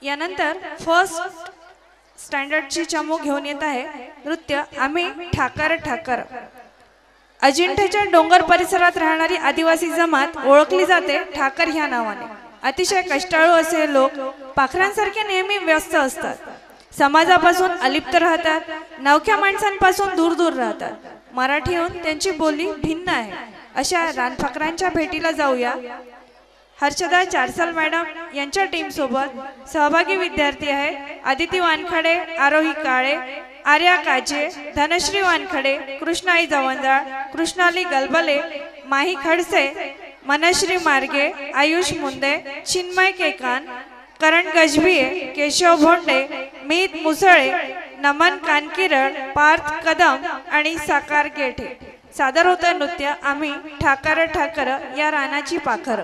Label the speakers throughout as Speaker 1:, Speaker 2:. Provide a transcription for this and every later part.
Speaker 1: यानंतर फर्स्ट स्टँडर्डची चमू घेऊन येत आहे नृत्य आम्ही ठाकर ठाकर। अजिंठ्याच्या डोंगर परिसरात राहणारी आदिवासी जमात ओळखली जाते ठाकर ह्या नावाने। अतिशय कष्टाळू असे लोक पाखरांसारखे नेहमी व्यस्त असतात, समाजापासून अलिप्त राहतात, नवख्या माणसांपासून दूर दूर राहतात। मराठीहून त्यांची बोली भिन्न आहे। अशा रानपाखरांच्या भेटीला जाऊया। हर्षदा चारसाल मॅडम यांच्या टीम सोबत सहभागी विद्यार्थी आहे आदिती वानखडे, आरोही काळे, आर्या काजे, धनश्री वानखडे, कृष्णाई जवंजाळ, कृष्णाली गलबले, माही खडसे, मनश्री मार्गे, आयुष मुंदे, चिन्मय केकान, करण गजभिये, केशव भोंडे, मीत मुसळे, नमन कानकिरळ, पार्थ कदम आणि साकार गेठे। सादर होतं नृत्य आम्ही ठाकर ठाकर या रानाची पाखर।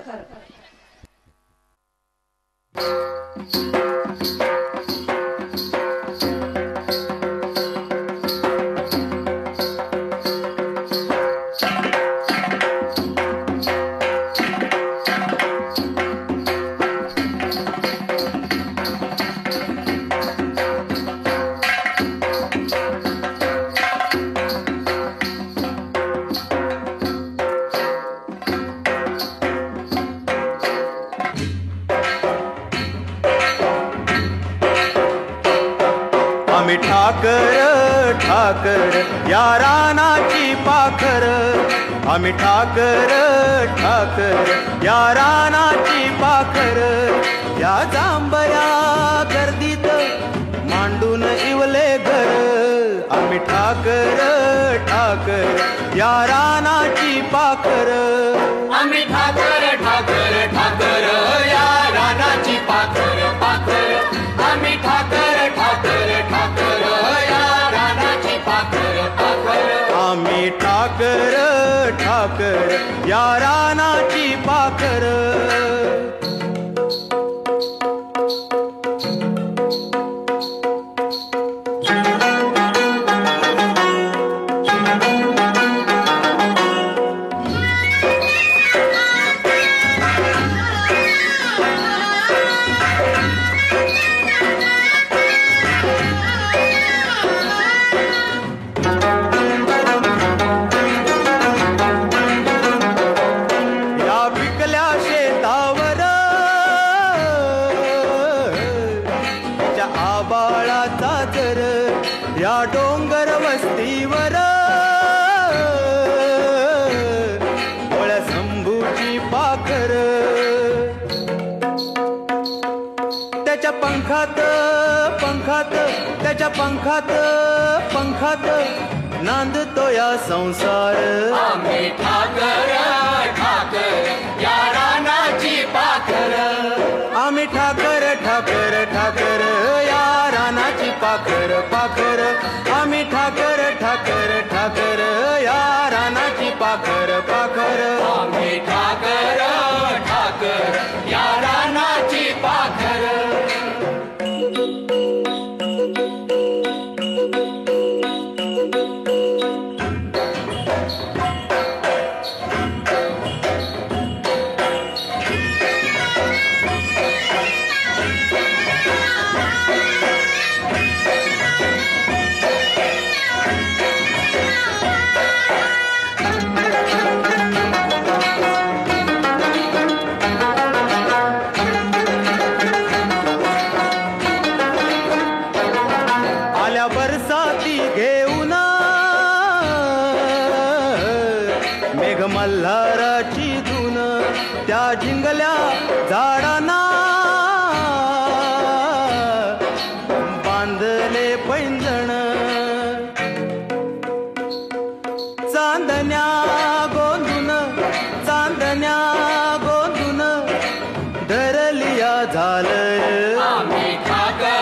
Speaker 2: ठाकर ठाकर या रानाची पाखर, आम्ही ठाकर ठाकर या रानाची पाखर। या जांभया गर्दीत मांडून इवले घर, आम्ही ठाकर ठाकर या रानाची पाखर।
Speaker 3: आम्ही ठाकर ठाकर ठाकर या रानाची पाखर पाखर। आम्ही ठाकर ठाकर ठाकर या रानाची पाखर पाखर।
Speaker 2: आम्ही ठाकर ठाकर या रानाची पाखर। या डोंगर वस्तीवर डोळ्या शंभूची पाखर, त्याच्या पंखात पंखात त्याच्या पंखात पंखात नांदतो या संसार।
Speaker 3: आम्ही ठाकर ठाकर या रानाची पाखर।
Speaker 2: आम्ही ठाकर ठाकर ठाकर या रानाची पाखर पाखर। आम्ही ठाकर ठाकर ठाकर या रानाची पाखर पाखर।
Speaker 3: आम्ही ठाकर ठाकर या रानाची पाखर।
Speaker 2: बरसाती घेऊन मेघ मल्हाराची धून, त्या जिंगल्या झाडांना बांधले पैंजण। चांदण्या गोंधून चांदण्या गोंधून धरलिया झालर।
Speaker 3: आम्ही ठाकर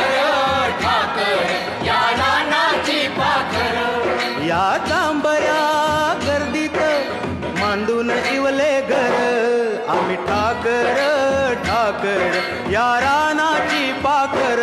Speaker 3: ठाकर या रानाची पाखर।
Speaker 2: या जांभया गर्दीत मांडून इवले घर, आम्ही ठाकर ठाकर या रानाची पाखर।